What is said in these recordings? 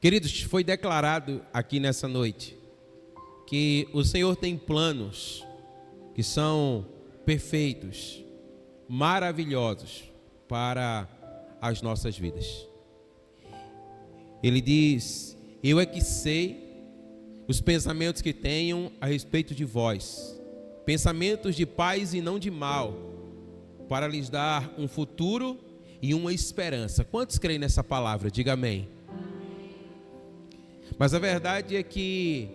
Queridos, foi declarado aqui nessa noite que o Senhor tem planos que são perfeitos, maravilhosos para as nossas vidas. Ele diz: eu é que sei os pensamentos que tenho a respeito de vós, pensamentos de paz e não de mal, para lhes dar um futuro e uma esperança. Quantos creem nessa palavra? Diga amém. Mas a verdade é que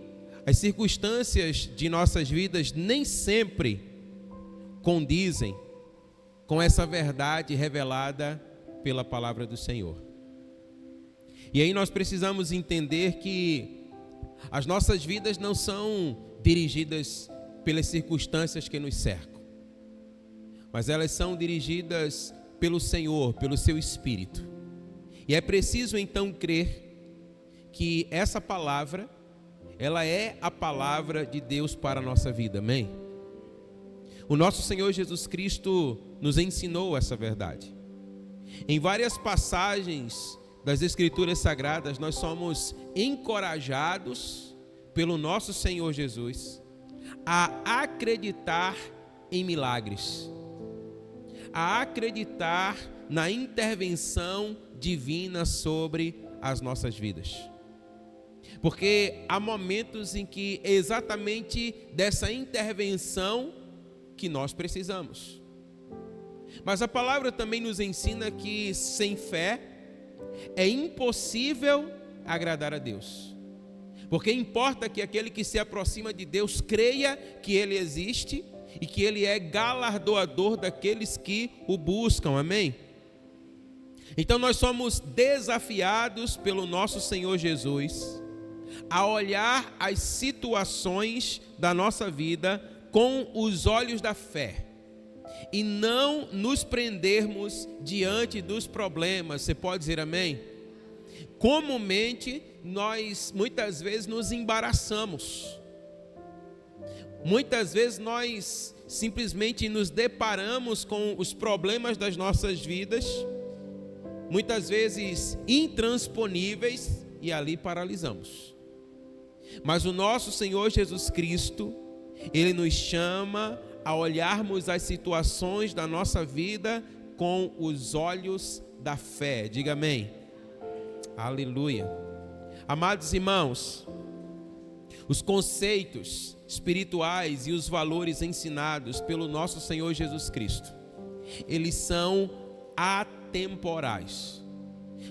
as circunstâncias de nossas vidas nem sempre condizem com essa verdade revelada pela palavra do Senhor. E aí nós precisamos entender que as nossas vidas não são dirigidas pelas circunstâncias que nos cercam, mas elas são dirigidas pelo Senhor, pelo seu Espírito. E é preciso então crer que essa palavra, ela é a palavra de Deus para a nossa vida, amém? O nosso Senhor Jesus Cristo nos ensinou essa verdade. Em várias passagens das Escrituras Sagradas, nós somos encorajados pelo nosso Senhor Jesus a acreditar em milagres, a acreditar na intervenção divina sobre as nossas vidas. Porque há momentos em que é exatamente dessa intervenção que nós precisamos. Mas a palavra também nos ensina que sem fé é impossível agradar a Deus. Porque importa que aquele que se aproxima de Deus creia que Ele existe e que Ele é galardoador daqueles que o buscam, amém? Então nós somos desafiados pelo nosso Senhor Jesus a olhar as situações da nossa vida com os olhos da fé e não nos prendermos diante dos problemas. Você pode dizer amém? Comumente nós muitas vezes nos embaraçamos, muitas vezes nós simplesmente nos deparamos com os problemas das nossas vidas, muitas vezes intransponíveis, e ali paralisamos. Mas o nosso Senhor Jesus Cristo, Ele nos chama a olharmos as situações da nossa vida com os olhos da fé. Diga amém. Aleluia. Amados irmãos, os conceitos espirituais e os valores ensinados pelo nosso Senhor Jesus Cristo, eles são atemporais.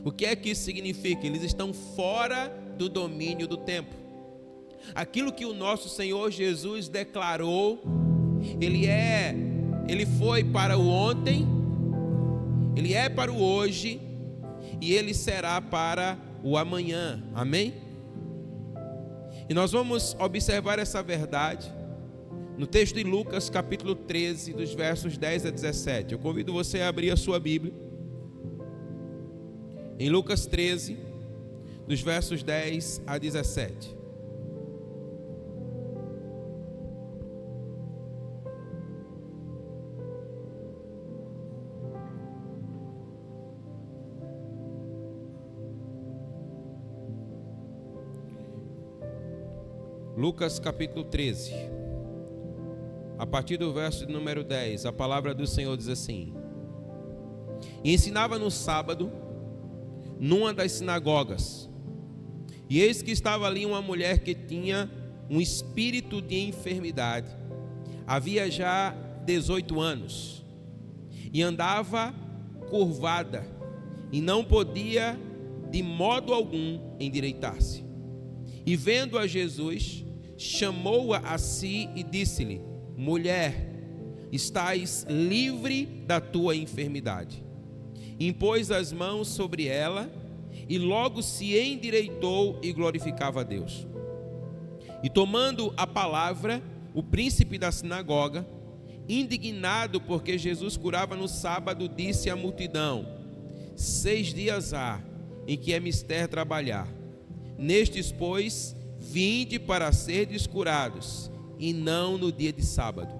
O que é que isso significa? Eles estão fora do domínio do tempo. Aquilo que o nosso Senhor Jesus declarou, ele foi para o ontem, ele é para o hoje e ele será para o amanhã, amém? E nós vamos observar essa verdade no texto de Lucas capítulo 13, dos versos 10 a 17. Eu convido você a abrir a sua Bíblia em Lucas 13, dos versos 10 a 17. Lucas capítulo 13, a partir do verso número 10, a palavra do Senhor diz assim: E ensinava no sábado, numa das sinagogas, e eis que estava ali uma mulher que tinha um espírito de enfermidade, havia já 18 anos, e andava curvada, e não podia de modo algum endireitar-se. E vendo a Jesus, chamou-a a si e disse-lhe: Mulher, estás livre da tua enfermidade. Impôs as mãos sobre ela, e logo se endireitou e glorificava a Deus. E tomando a palavra, o príncipe da sinagoga, indignado porque Jesus curava no sábado, disse à multidão: 6 dias há em que é mister trabalhar. Nestes, pois, vinde para serdes curados, e não no dia de sábado.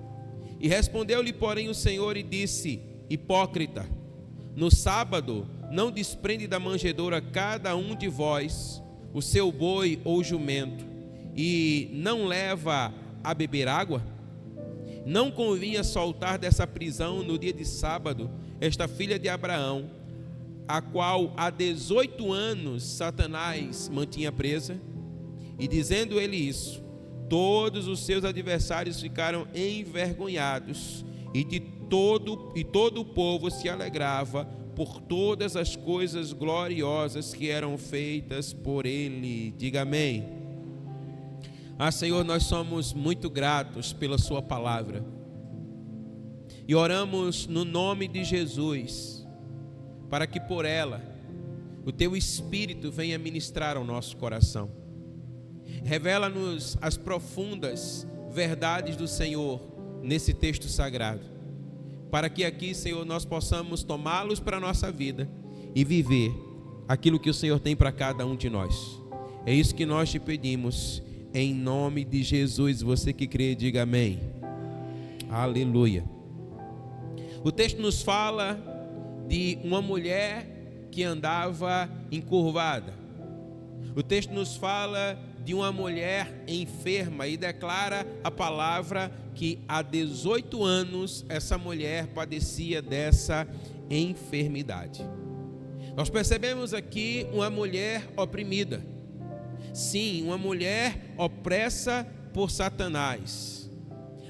E respondeu-lhe, porém, o Senhor e disse: Hipócrita, no sábado não desprende da manjedoura cada um de vós o seu boi ou jumento e não leva a beber água? Não convinha soltar dessa prisão no dia de sábado esta filha de Abraão, a qual há 18 anos Satanás mantinha presa? E dizendo ele isso, todos os seus adversários ficaram envergonhados, e todo o povo se alegrava por todas as coisas gloriosas que eram feitas por ele. Diga amém. Senhor, nós somos muito gratos pela sua palavra e oramos no nome de Jesus, para que por ela o teu Espírito venha ministrar ao nosso coração. Revela-nos as profundas verdades do Senhor nesse texto sagrado, para que aqui, Senhor, nós possamos tomá-los para a nossa vida e viver aquilo que o Senhor tem para cada um de nós. É isso que nós te pedimos, em nome de Jesus. Você que crê, diga amém. Aleluia. O texto nos fala de uma mulher que andava encurvada. O texto nos fala de uma mulher enferma e declara a palavra que há 18 anos essa mulher padecia dessa enfermidade. Nós percebemos aqui uma mulher oprimida. Sim, uma mulher opressa por Satanás.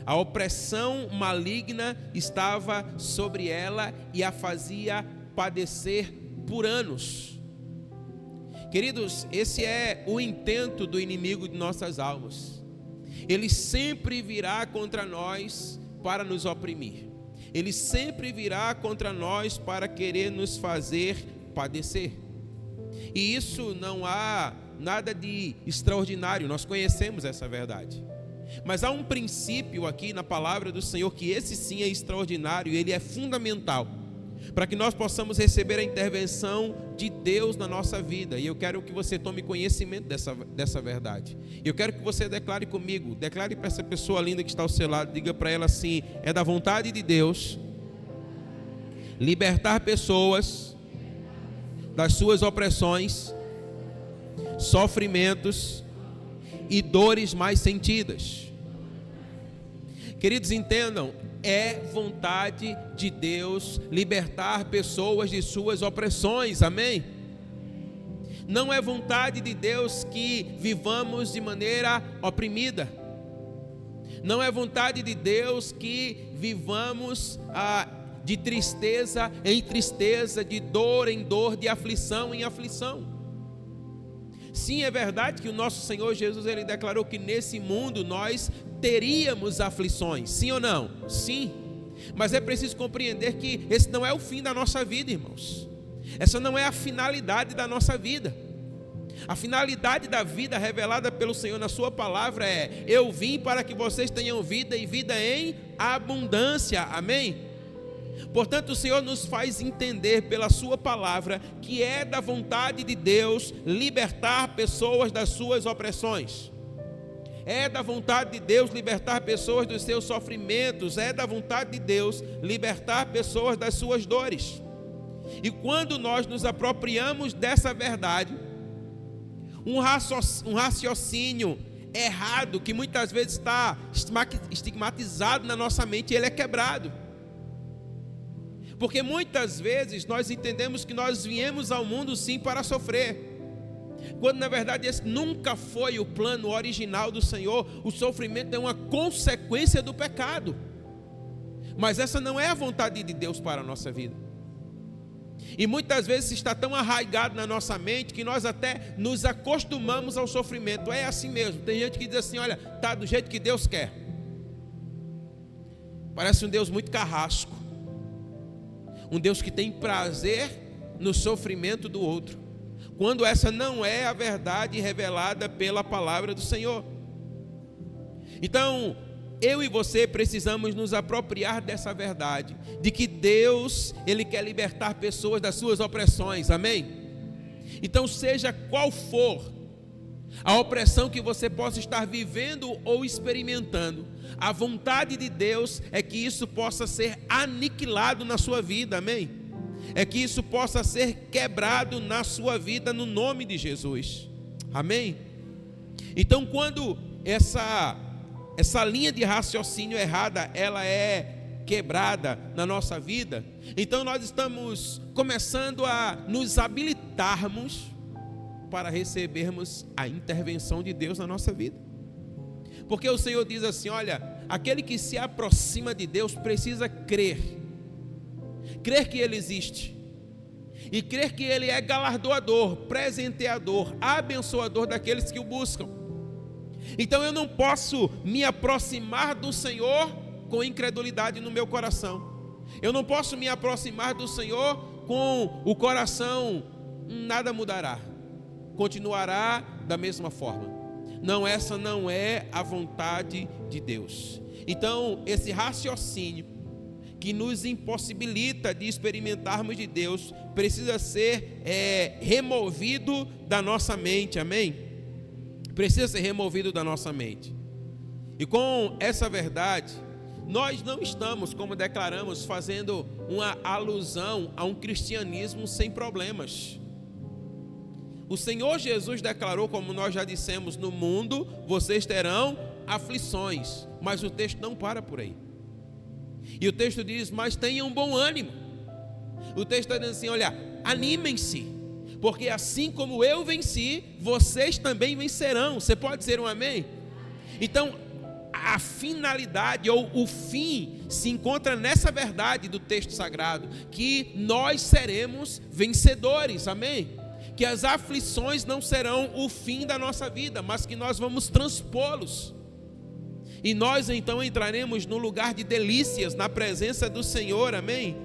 A opressão maligna estava sobre ela e a fazia padecer por anos. Queridos, esse é o intento do inimigo de nossas almas. Ele sempre virá contra nós para nos oprimir. Ele sempre virá contra nós para querer nos fazer padecer. E isso não há nada de extraordinário, nós conhecemos essa verdade. Mas há um princípio aqui na palavra do Senhor que esse sim é extraordinário, ele é fundamental para que nós possamos receber a intervenção de Deus na nossa vida. E eu quero que você tome conhecimento dessa verdade. Eu quero que você declare comigo, declare para essa pessoa linda que está ao seu lado, diga para ela assim: é da vontade de Deus libertar pessoas das suas opressões, sofrimentos e dores mais sentidas. Queridos, entendam, é vontade de Deus libertar pessoas de suas opressões, amém? Não é vontade de Deus que vivamos de maneira oprimida. Não é vontade de Deus que vivamos de tristeza em tristeza, de dor em dor, de aflição em aflição. Sim, é verdade que o nosso Senhor Jesus, ele declarou que nesse mundo nós teríamos aflições, sim ou não? Sim, mas é preciso compreender que esse não é o fim da nossa vida, irmãos. Essa não é a finalidade da nossa vida. A finalidade da vida revelada pelo Senhor na sua palavra é: eu vim para que vocês tenham vida e vida em abundância, amém? Portanto, o Senhor nos faz entender pela sua palavra que é da vontade de Deus libertar pessoas das suas opressões. É da vontade de Deus libertar pessoas dos seus sofrimentos. É da vontade de Deus libertar pessoas das suas dores. E quando nós nos apropriamos dessa verdade, um raciocínio errado que muitas vezes está estigmatizado na nossa mente, ele é quebrado. Porque muitas vezes nós entendemos que nós viemos ao mundo sim para sofrer, quando na verdade esse nunca foi o plano original do Senhor. O sofrimento é uma consequência do pecado, mas essa não é a vontade de Deus para a nossa vida. E muitas vezes está tão arraigado na nossa mente que nós até nos acostumamos ao sofrimento. É assim mesmo. Tem gente que diz assim: olha, está do jeito que Deus quer. Parece um Deus muito carrasco, um Deus que tem prazer no sofrimento do outro, quando essa não é a verdade revelada pela palavra do Senhor. Então, eu e você precisamos nos apropriar dessa verdade, de que Deus, ele quer libertar pessoas das suas opressões, amém? Então, seja qual for a opressão que você possa estar vivendo ou experimentando, a vontade de Deus é que isso possa ser aniquilado na sua vida, amém? É que isso possa ser quebrado na sua vida, no nome de Jesus. Amém? Então, quando essa linha de raciocínio errada, ela é quebrada na nossa vida, então nós estamos começando a nos habilitarmos para recebermos a intervenção de Deus na nossa vida. Porque o Senhor diz assim: olha, aquele que se aproxima de Deus precisa crer que Ele existe, e crer que Ele é galardoador, presenteador, abençoador daqueles que o buscam. Então eu não posso me aproximar do Senhor com incredulidade no meu coração. Eu não posso me aproximar do Senhor com o coração, nada mudará, continuará da mesma forma. Não, essa não é a vontade de Deus. Então, esse raciocínio que nos impossibilita de experimentarmos de Deus precisa ser removido da nossa mente, amém? Precisa ser removido da nossa mente. E com essa verdade, nós não estamos, como declaramos, fazendo uma alusão a um cristianismo sem problemas. O Senhor Jesus declarou, como nós já dissemos: no mundo vocês terão aflições, mas o texto não para por aí. E o texto diz: mas tenham bom ânimo. O texto está dizendo assim: olha, animem-se, porque assim como eu venci, vocês também vencerão. Você pode dizer um amém? Então, a finalidade ou o fim se encontra nessa verdade do texto sagrado, que nós seremos vencedores, amém? Que as aflições não serão o fim da nossa vida, mas que nós vamos transpô-los. E nós então entraremos no lugar de delícias, na presença do Senhor, amém?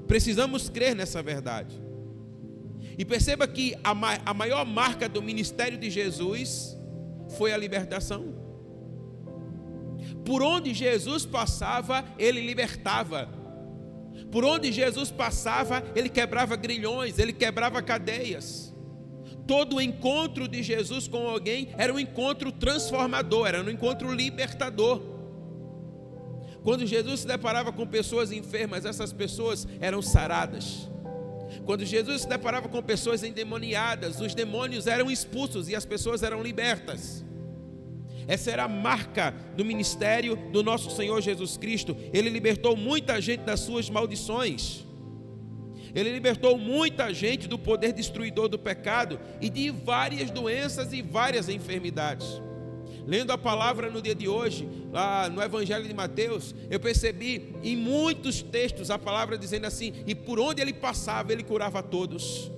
Precisamos crer nessa verdade. E perceba que a maior marca do ministério de Jesus foi a libertação. Por onde Jesus passava, Ele libertava. Por onde Jesus passava, Ele quebrava grilhões, Ele quebrava cadeias. Todo encontro de Jesus com alguém era um encontro transformador, era um encontro libertador. Quando Jesus se deparava com pessoas enfermas, essas pessoas eram saradas. Quando Jesus se deparava com pessoas endemoniadas, os demônios eram expulsos e as pessoas eram libertas. Essa era a marca do ministério do nosso Senhor Jesus Cristo. Ele libertou muita gente das suas maldições. Ele libertou muita gente do poder destruidor do pecado e de várias doenças e várias enfermidades. Lendo a palavra no dia de hoje, lá no Evangelho de Mateus, eu percebi em muitos textos a palavra dizendo assim: e por onde ele passava, ele curava todos.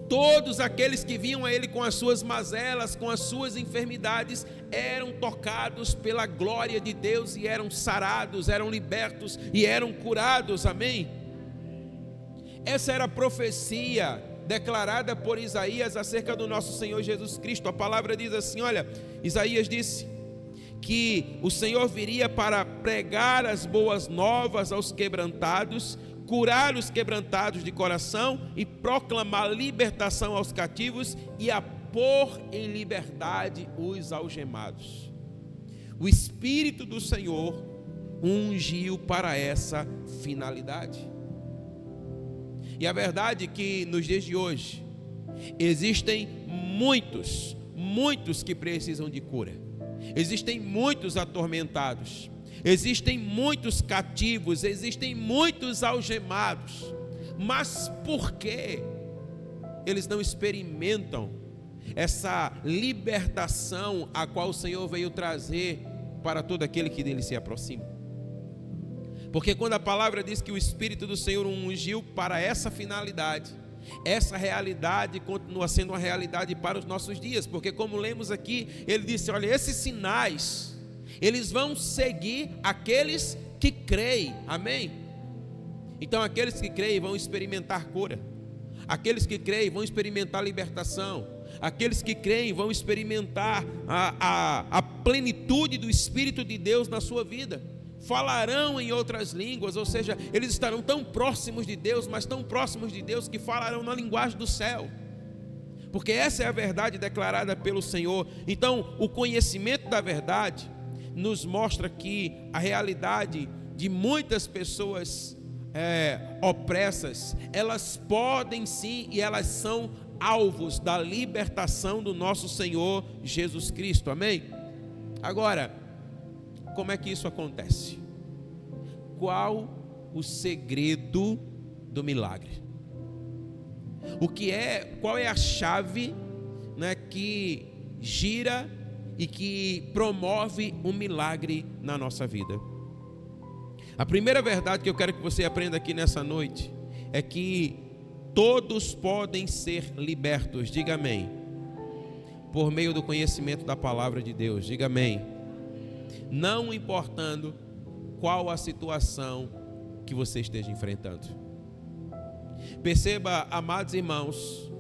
Todos aqueles que vinham a ele com as suas mazelas, com as suas enfermidades, eram tocados pela glória de Deus e eram sarados, eram libertos e eram curados, amém? Essa era a profecia declarada por Isaías acerca do nosso Senhor Jesus Cristo. A palavra diz assim, olha, Isaías disse que o Senhor viria para pregar as boas novas aos quebrantados, curar os quebrantados de coração e proclamar libertação aos cativos e a pôr em liberdade os algemados. O Espírito do Senhor ungiu para essa finalidade. E a verdade é que nos dias de hoje existem muitos que precisam de cura. Existem muitos atormentados. Existem muitos cativos, existem muitos algemados, mas por que eles não experimentam essa libertação a qual o Senhor veio trazer para todo aquele que dele se aproxima? Porque quando a palavra diz que o Espírito do Senhor ungiu para essa finalidade, essa realidade continua sendo uma realidade para os nossos dias, porque como lemos aqui, ele disse, olha, esses sinais eles vão seguir aqueles que creem, amém? Então aqueles que creem vão experimentar cura, aqueles que creem vão experimentar libertação, aqueles que creem vão experimentar a plenitude do Espírito de Deus na sua vida, falarão em outras línguas, ou seja, eles estarão tão próximos de Deus, mas tão próximos de Deus que falarão na linguagem do céu, porque essa é a verdade declarada pelo Senhor. Então o conhecimento da verdade nos mostra que a realidade de muitas pessoas opressas, elas podem sim e elas são alvos da libertação do nosso Senhor Jesus Cristo, amém? Agora, como é que isso acontece? Qual o segredo do milagre? Qual é a chave, né, que gira e que promove um milagre na nossa vida? A primeira verdade que eu quero que você aprenda aqui nessa noite é que todos podem ser libertos, diga amém, por meio do conhecimento da palavra de Deus, diga amém, não importando qual a situação que você esteja enfrentando. Perceba, amados irmãos,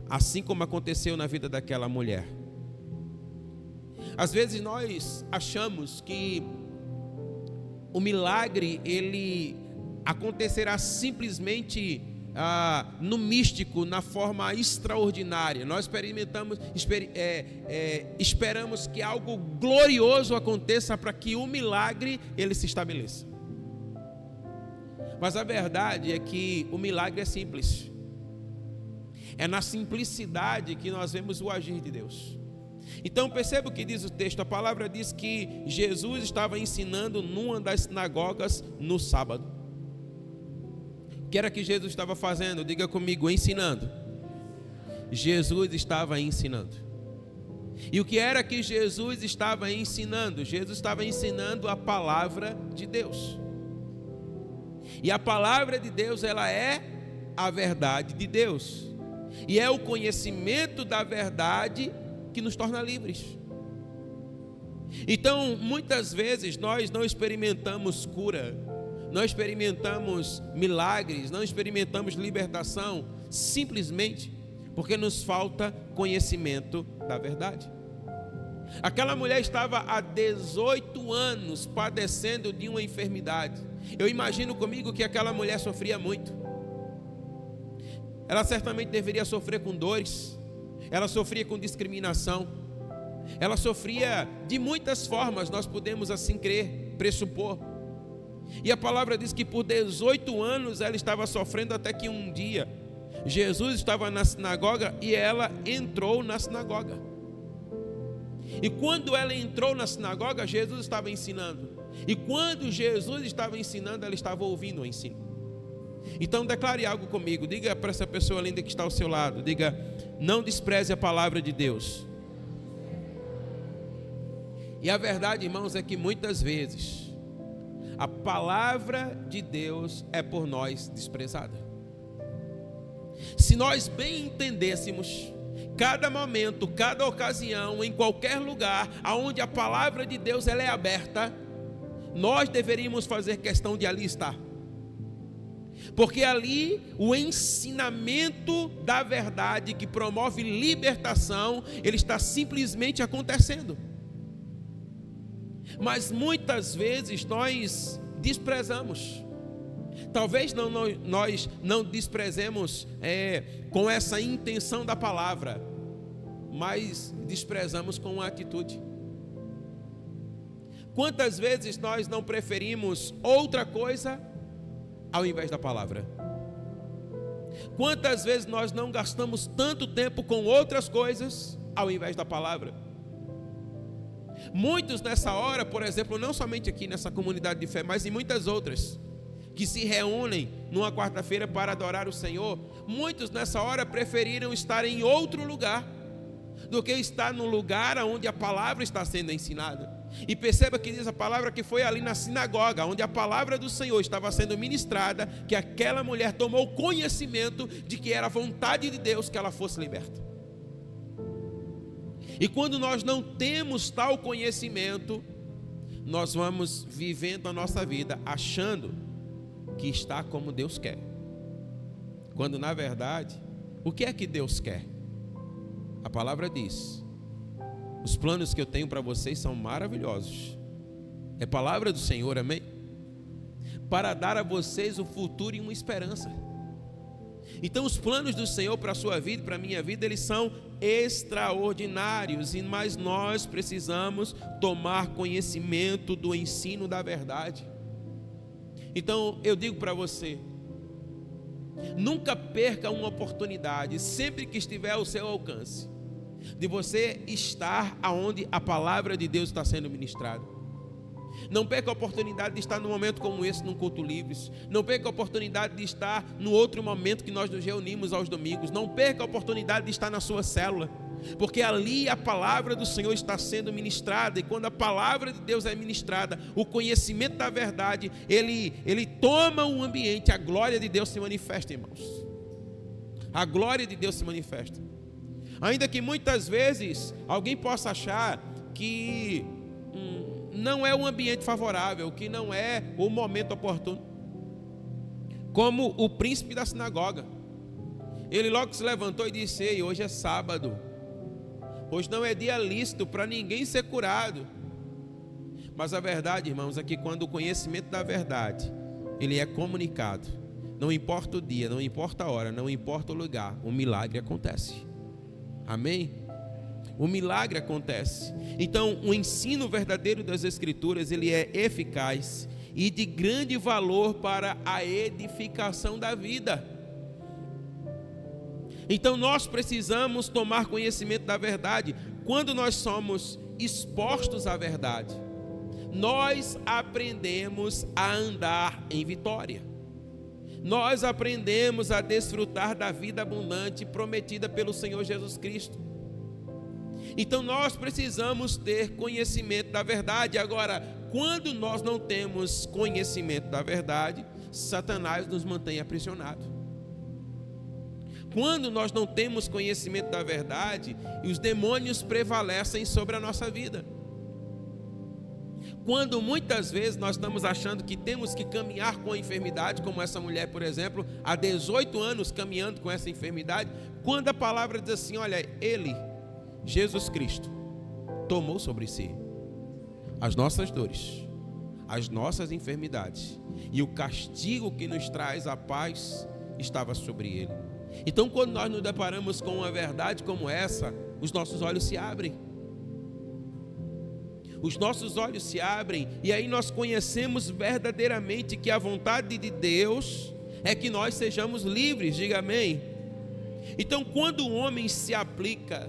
assim como aconteceu na vida daquela mulher, às vezes nós achamos que o milagre ele acontecerá simplesmente no místico, na forma extraordinária. Nós esperamos que algo glorioso aconteça para que o milagre ele se estabeleça. Mas a verdade é que o milagre é simples. É na simplicidade que nós vemos o agir de Deus. Então perceba o que diz o texto. A palavra diz que Jesus estava ensinando numa das sinagogas no sábado. O que era que Jesus estava fazendo? Diga comigo, ensinando. Jesus estava ensinando. E o que era que Jesus estava ensinando? Jesus estava ensinando a palavra de Deus. E a palavra de Deus, ela é a verdade de Deus. E é o conhecimento da verdade que nos torna livres. Então, muitas vezes nós não experimentamos cura, não experimentamos milagres, não experimentamos libertação, simplesmente porque nos falta conhecimento da verdade. Aquela mulher estava há 18 anos padecendo de uma enfermidade. Eu imagino comigo que aquela mulher sofria muito. Ela certamente deveria sofrer com dores. Ela sofria com discriminação. Ela sofria de muitas formas, nós podemos assim crer, pressupor. E a palavra diz que por 18 anos ela estava sofrendo, até que um dia Jesus estava na sinagoga e ela entrou na sinagoga. E quando ela entrou na sinagoga, Jesus estava ensinando. E quando Jesus estava ensinando, ela estava ouvindo o ensino. Então declare algo comigo. Diga para essa pessoa linda que está ao seu lado. Diga: não despreze a palavra de Deus. E a verdade, irmãos, é que muitas vezes a palavra de Deus é por nós desprezada. Se nós bem entendêssemos cada momento, cada ocasião, em qualquer lugar aonde a palavra de Deus ela é aberta, nós deveríamos fazer questão de ali estar. Porque ali o ensinamento da verdade que promove libertação, ele está simplesmente acontecendo. Mas muitas vezes nós desprezamos. Talvez nós não desprezemos com essa intenção da palavra, mas desprezamos com a atitude. Quantas vezes nós não preferimos outra coisa ao invés da palavra? Quantas vezes nós não gastamos tanto tempo com outras coisas ao invés da palavra? Muitos nessa hora, por exemplo, não somente aqui nessa comunidade de fé, mas em muitas outras, que se reúnem numa quarta-feira para adorar o Senhor, muitos nessa hora preferiram estar em outro lugar do que estar no lugar onde a palavra está sendo ensinada. E perceba que diz a palavra que foi ali na sinagoga, onde a palavra do Senhor estava sendo ministrada, que aquela mulher tomou conhecimento de que era a vontade de Deus que ela fosse liberta. E quando nós não temos tal conhecimento, nós vamos vivendo a nossa vida achando que está como Deus quer, quando na verdade, o que é que Deus quer? A palavra diz: os planos que eu tenho para vocês são maravilhosos. É palavra do Senhor, amém? Para dar a vocês o futuro e uma esperança. Então os planos do Senhor para a sua vida e para a minha vida, eles são extraordinários, mas nós precisamos tomar conhecimento do ensino da verdade. Então eu digo para você, nunca perca uma oportunidade, sempre que estiver ao seu alcance, de você estar aonde a palavra de Deus está sendo ministrada. Não perca a oportunidade de estar num momento como esse, num culto livres. Não perca a oportunidade de estar no outro momento que nós nos reunimos aos domingos. Não perca a oportunidade de estar na sua célula, porque ali a palavra do Senhor está sendo ministrada. E quando a palavra de Deus é ministrada, o conhecimento da verdade, ele toma um ambiente. A glória de Deus se manifesta, irmãos. A glória de Deus se manifesta. Ainda que muitas vezes alguém possa achar que não é um ambiente favorável, que não é o momento oportuno. Como o príncipe da sinagoga, ele logo se levantou e disse: ei, hoje é sábado, hoje não é dia lícito para ninguém ser curado. Mas a verdade, irmãos, é que quando o conhecimento da verdade ele é comunicado, não importa o dia, não importa a hora, não importa o lugar, o milagre acontece. Amém? O milagre acontece. Então, o ensino verdadeiro das Escrituras, ele é eficaz e de grande valor para a edificação da vida. Então, nós precisamos tomar conhecimento da verdade. Quando nós somos expostos à verdade, nós aprendemos a andar em vitória. Nós aprendemos a desfrutar da vida abundante prometida pelo Senhor Jesus Cristo. Então nós precisamos ter conhecimento da verdade. Agora, quando nós não temos conhecimento da verdade, Satanás nos mantém aprisionados. Quando nós não temos conhecimento da verdade, os demônios prevalecem sobre a nossa vida. Quando muitas vezes nós estamos achando que temos que caminhar com a enfermidade, como essa mulher, por exemplo, há 18 anos caminhando com essa enfermidade, quando a palavra diz assim: olha, ele, Jesus Cristo, tomou sobre si as nossas dores, as nossas enfermidades, e o castigo que nos traz a paz estava sobre ele. Então, quando nós nos deparamos com uma verdade como essa, os nossos olhos se abrem. Os nossos olhos se abrem, e aí nós conhecemos verdadeiramente que a vontade de Deus é que nós sejamos livres. Diga amém. Então, quando o homem se aplica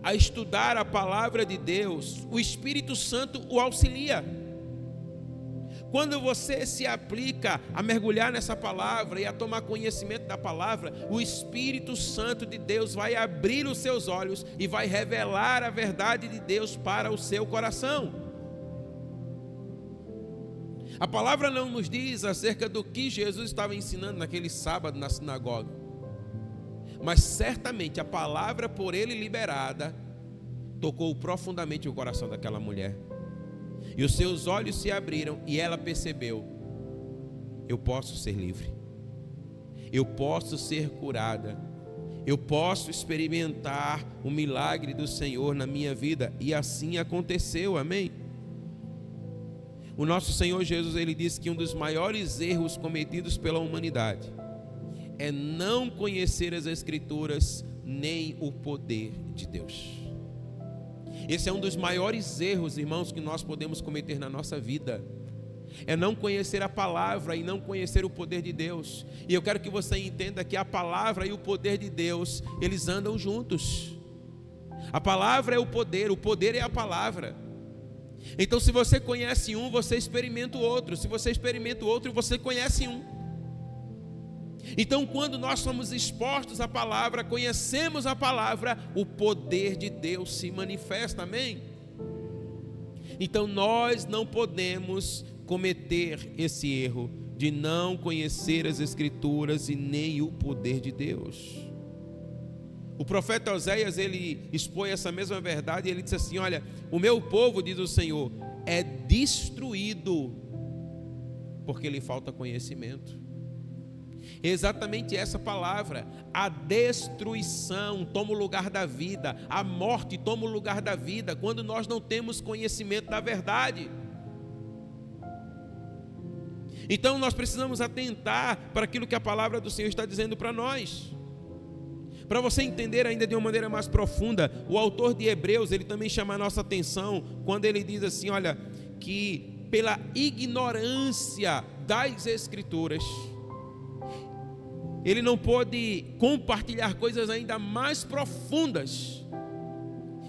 a estudar a palavra de Deus, o Espírito Santo o auxilia. Quando você se aplica a mergulhar nessa palavra e a tomar conhecimento da palavra, o Espírito Santo de Deus vai abrir os seus olhos e vai revelar a verdade de Deus para o seu coração. A palavra não nos diz acerca do que Jesus estava ensinando naquele sábado na sinagoga, mas certamente a palavra por ele liberada tocou profundamente o coração daquela mulher. E os seus olhos se abriram e ela percebeu: eu posso ser livre, eu posso ser curada, eu posso experimentar o milagre do Senhor na minha vida. E assim aconteceu, amém? O nosso Senhor Jesus, ele disse que um dos maiores erros cometidos pela humanidade é não conhecer as Escrituras nem o poder de Deus. Esse é um dos maiores erros, irmãos, que nós podemos cometer na nossa vida. É não conhecer a palavra e não conhecer o poder de Deus. E eu quero que você entenda que a palavra e o poder de Deus, eles andam juntos. A palavra é o poder é a palavra. Então, se você conhece um, você experimenta o outro. Se você experimenta o outro, você conhece um. Então, quando nós somos expostos à palavra, conhecemos a palavra, o poder de Deus se manifesta, amém? Então, nós não podemos cometer esse erro de não conhecer as Escrituras e nem o poder de Deus. O profeta Oséias, ele expõe essa mesma verdade e ele diz assim: olha, o meu povo, diz o Senhor, é destruído porque lhe falta conhecimento. Exatamente essa palavra, a destruição toma o lugar da vida, a morte toma o lugar da vida, quando nós não temos conhecimento da verdade. Então nós precisamos atentar para aquilo que a palavra do Senhor está dizendo para nós. Para você entender ainda de uma maneira mais profunda, o autor de Hebreus, ele também chama a nossa atenção, quando ele diz assim, olha, que pela ignorância das Escrituras, ele não pôde compartilhar coisas ainda mais profundas.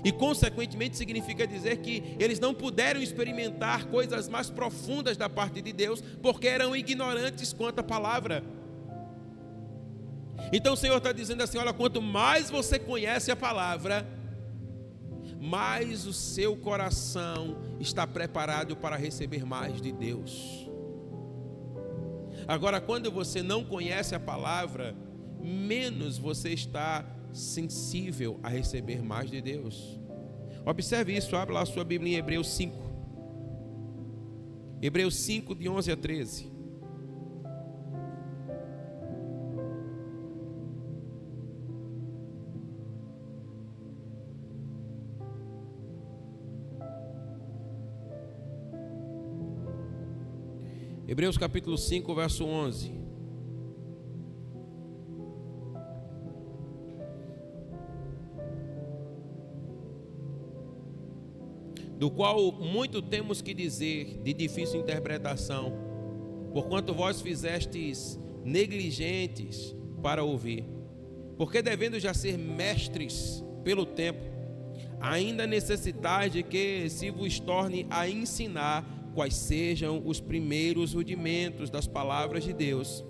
E consequentemente significa dizer que eles não puderam experimentar coisas mais profundas da parte de Deus, porque eram ignorantes quanto à palavra. Então o Senhor está dizendo assim: olha, quanto mais você conhece a palavra, mais o seu coração está preparado para receber mais de Deus. Agora, quando você não conhece a palavra, menos você está sensível a receber mais de Deus. Observe isso, abra lá a sua Bíblia em Hebreus 5. Hebreus 5, de 11 a 13. Hebreus capítulo 5, verso 11. Do qual muito temos que dizer, de difícil interpretação, porquanto vós fizestes negligentes para ouvir. Porque devendo já ser mestres pelo tempo, ainda necessitais de que se vos torne a ensinar quais sejam os primeiros rudimentos das palavras de Deus,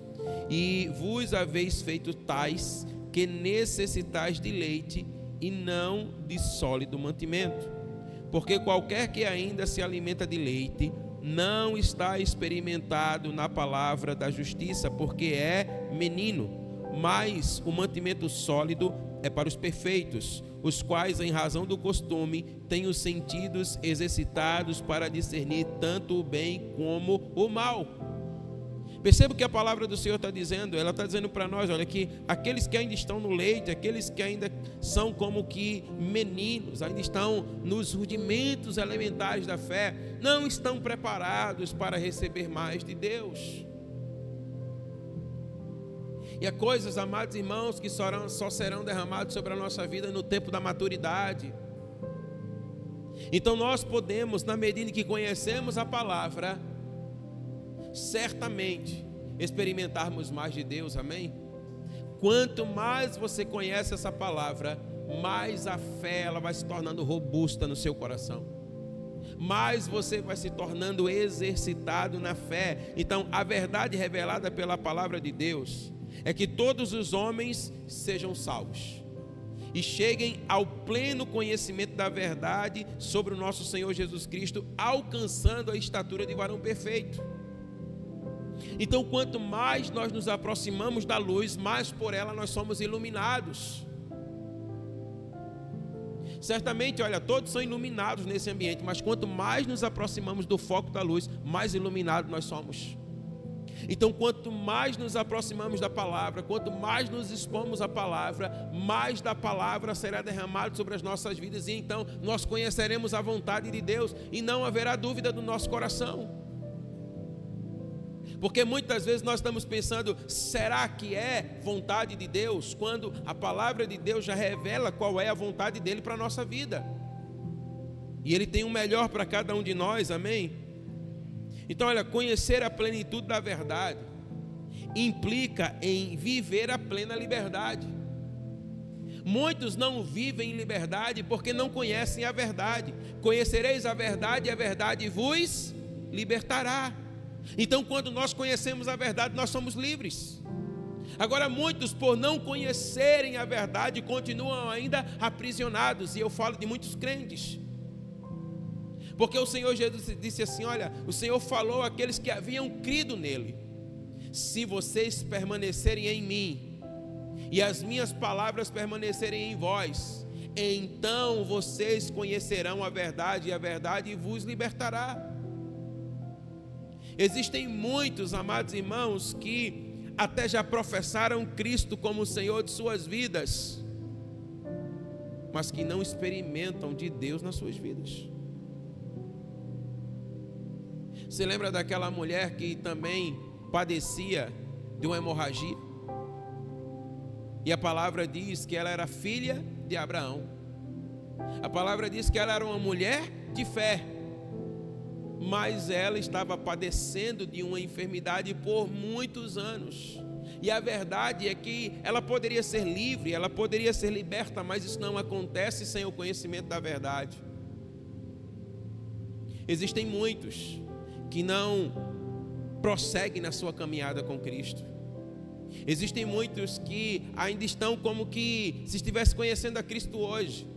e vos haveis feito tais que necessitais de leite e não de sólido mantimento. Porque qualquer que ainda se alimenta de leite não está experimentado na palavra da justiça, porque é menino. Mas o mantimento sólido é para os perfeitos, os quais, em razão do costume, têm os sentidos exercitados para discernir tanto o bem como o mal. Perceba o que a palavra do Senhor está dizendo. Ela está dizendo para nós, olha, que aqueles que ainda estão no leite, aqueles que ainda são como que meninos, ainda estão nos rudimentos elementares da fé, não estão preparados para receber mais de Deus. E há coisas, amados irmãos, que só serão derramadas sobre a nossa vida no tempo da maturidade. Então nós podemos, na medida em que conhecemos a palavra, certamente experimentarmos mais de Deus, amém? Quanto mais você conhece essa palavra, mais a fé ela vai se tornando robusta no seu coração, mais você vai se tornando exercitado na fé. Então a verdade revelada pela palavra de Deus é que todos os homens sejam salvos e cheguem ao pleno conhecimento da verdade sobre o nosso Senhor Jesus Cristo, alcançando a estatura de varão perfeito. Então, quanto mais nós nos aproximamos da luz, mais por ela nós somos iluminados. Certamente, olha, todos são iluminados nesse ambiente, mas quanto mais nos aproximamos do foco da luz, mais iluminados nós somos. Então, quanto mais nos aproximamos da palavra, quanto mais nos expomos à palavra, mais da palavra será derramado sobre as nossas vidas, e então nós conheceremos a vontade de Deus e não haverá dúvida do nosso coração. Porque muitas vezes nós estamos pensando, será que é vontade de Deus? Quando a palavra de Deus já revela qual é a vontade dele para a nossa vida. E ele tem o melhor para cada um de nós, amém? Então, olha, conhecer a plenitude da verdade implica em viver a plena liberdade. Muitos não vivem em liberdade porque não conhecem a verdade. Conhecereis a verdade e a verdade vos libertará. Então, quando nós conhecemos a verdade, nós somos livres. Agora, muitos, por não conhecerem a verdade, continuam ainda aprisionados. E eu falo de muitos crentes. Porque o Senhor Jesus disse assim, olha, o Senhor falou àqueles que haviam crido nele: se vocês permanecerem em mim e as minhas palavras permanecerem em vós, então vocês conhecerão a verdade e a verdade vos libertará. Existem muitos, amados irmãos, que até já professaram Cristo como o Senhor de suas vidas, mas que não experimentam de Deus nas suas vidas. Você lembra daquela mulher que também padecia de uma hemorragia? E a palavra diz que ela era filha de Abraão. A palavra diz que ela era uma mulher de fé, mas ela estava padecendo de uma enfermidade por muitos anos. E a verdade é que ela poderia ser livre, ela poderia ser liberta, mas isso não acontece sem o conhecimento da verdade. Existem muitos que não prosseguem na sua caminhada com Cristo. Existem muitos que ainda estão como que se estivesse conhecendo a Cristo hoje.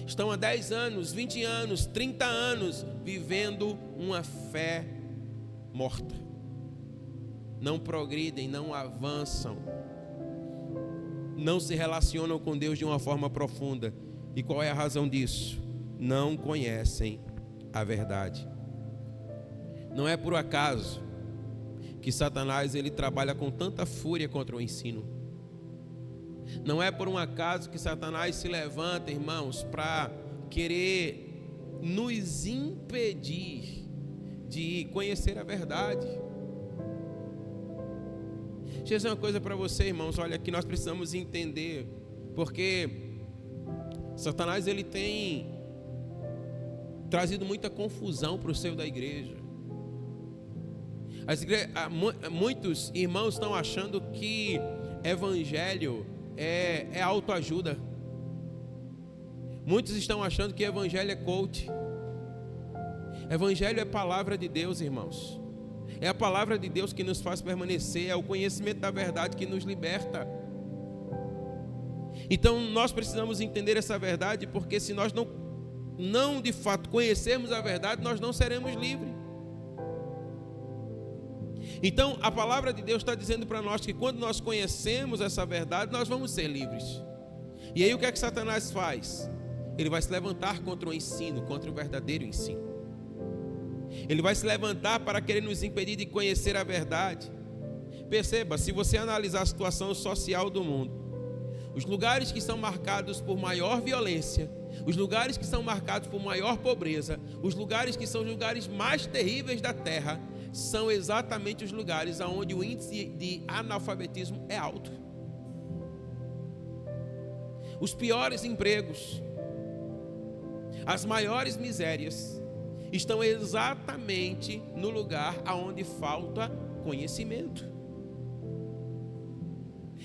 Estão há 10 anos, 20 anos, 30 anos vivendo uma fé morta. Não progridem, não avançam, não se relacionam com Deus de uma forma profunda. E qual é a razão disso? Não conhecem a verdade. Não é por acaso que Satanás ele trabalha com tanta fúria contra o ensino. Não é por um acaso que Satanás se levanta, irmãos, para querer nos impedir de conhecer a verdade. Deixa eu dizer uma coisa para você, irmãos, olha, que nós precisamos entender, porque Satanás ele tem trazido muita confusão para o seio da igreja. Muitos irmãos estão achando que evangelho é autoajuda. Muitos estão achando que evangelho é coach. Evangelho é palavra de Deus, irmãos. É a palavra de Deus que nos faz permanecer, é o conhecimento da verdade que nos liberta. Então nós precisamos entender essa verdade, porque se nós não de fato conhecermos a verdade, nós não seremos livres. Então a palavra de Deus está dizendo para nós que quando nós conhecemos essa verdade, nós vamos ser livres. E aí o que é que Satanás faz? Ele vai se levantar contra o ensino, contra o verdadeiro ensino. Ele vai se levantar para querer nos impedir de conhecer a verdade. Perceba, se você analisar a situação social do mundo, os lugares que são marcados por maior violência, os lugares que são marcados por maior pobreza, os lugares que são os lugares mais terríveis da terra, são exatamente os lugares onde o índice de analfabetismo é alto. Os piores empregos, as maiores misérias, estão exatamente no lugar onde falta conhecimento.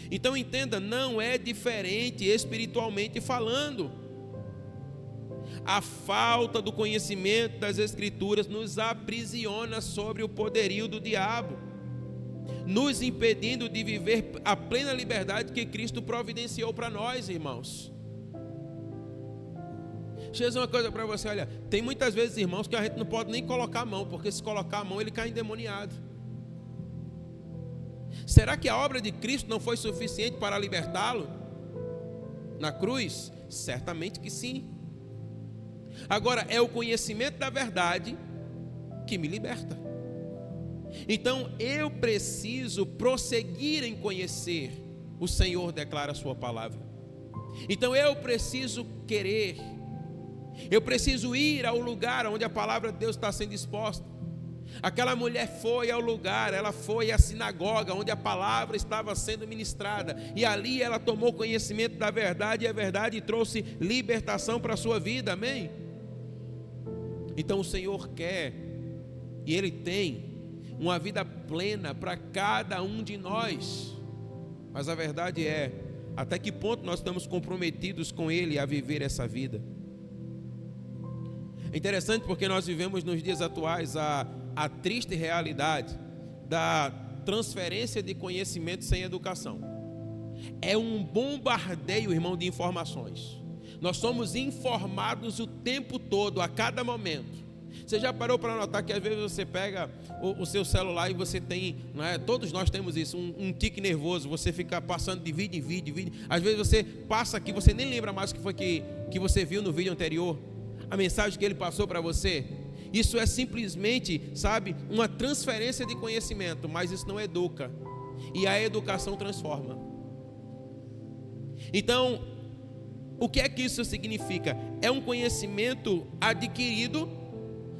Então entenda, não é diferente espiritualmente falando. A falta do conhecimento das Escrituras nos aprisiona sobre o poderio do diabo, nos impedindo de viver a plena liberdade que Cristo providenciou para nós, irmãos. Deixa eu dizer uma coisa para você, olha, tem muitas vezes, irmãos, que a gente não pode nem colocar a mão, porque se colocar a mão ele cai endemoniado. Será que a obra de Cristo não foi suficiente para libertá-lo na cruz? Certamente que sim. Agora, é o conhecimento da verdade que me liberta. Então, eu preciso prosseguir em conhecer. O Senhor declara a sua palavra. Então, eu preciso querer. Eu preciso ir ao lugar onde a palavra de Deus está sendo exposta. Aquela mulher foi ao lugar, ela foi à sinagoga onde a palavra estava sendo ministrada, e ali ela tomou conhecimento da verdade, e a verdade trouxe libertação para a sua vida, amém? Então o Senhor quer, e Ele tem uma vida plena para cada um de nós, mas a verdade é, até que ponto nós estamos comprometidos com Ele a viver essa vida? É interessante porque nós vivemos nos dias atuais a triste realidade da transferência de conhecimento sem educação. É um bombardeio, irmão, de informações. Nós somos informados o tempo todo, a cada momento. Você já parou para notar que às vezes você pega o seu celular e você tem, não é? Todos nós temos isso, um tique nervoso, você fica passando de vídeo em vídeo. Às vezes você passa aqui, você nem lembra mais o que foi que você viu no vídeo anterior, a mensagem que ele passou para você. Isso é simplesmente, sabe, uma transferência de conhecimento, mas isso não educa. E a educação transforma. Então, o que é que isso significa? É um conhecimento adquirido,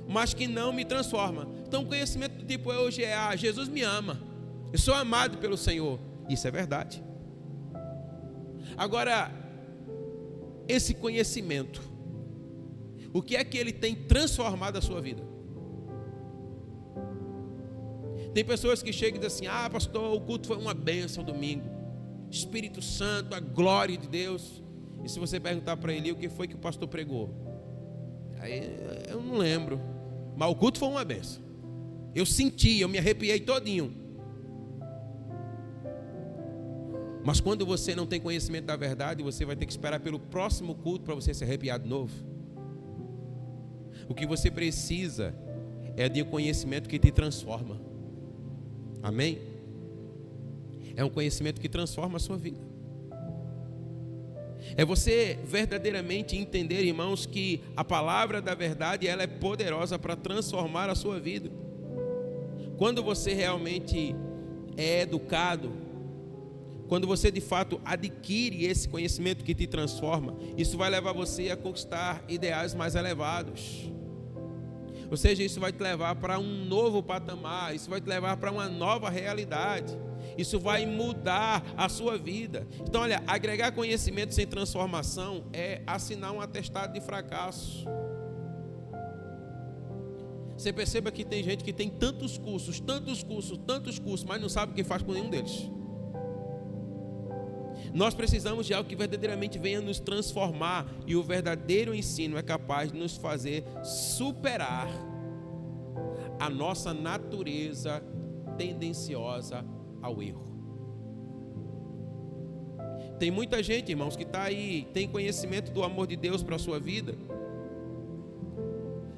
mas que não me transforma. Então, o conhecimento do tipo hoje é: Jesus me ama, eu sou amado pelo Senhor. Isso é verdade. Agora, esse conhecimento, o que é que ele tem transformado a sua vida? Tem pessoas que chegam e dizem assim: pastor, o culto foi uma bênção domingo, Espírito Santo, a glória de Deus. E se você perguntar para ele o que foi que o pastor pregou, aí eu não lembro, mas o culto foi uma bênção. Eu senti, eu me arrepiei todinho. Mas quando você não tem conhecimento da verdade, você vai ter que esperar pelo próximo culto para você se arrepiar de novo. O que você precisa é de um conhecimento que te transforma. Amém? É um conhecimento que transforma a sua vida. É você verdadeiramente entender, irmãos, que a palavra da verdade, ela é poderosa para transformar a sua vida. Quando você realmente é educado, quando você de fato adquire esse conhecimento que te transforma, isso vai levar você a conquistar ideais mais elevados. Ou seja, isso vai te levar para um novo patamar, isso vai te levar para uma nova realidade. Isso vai mudar a sua vida. Então, olha, agregar conhecimento sem transformação é assinar um atestado de fracasso. Você perceba que tem gente que tem tantos cursos, mas não sabe o que faz com nenhum deles. Nós precisamos de algo que verdadeiramente venha nos transformar, e o verdadeiro ensino é capaz de nos fazer superar a nossa natureza tendenciosa ao erro. Tem muita gente, irmãos, que está aí, tem conhecimento do amor de Deus para a sua vida,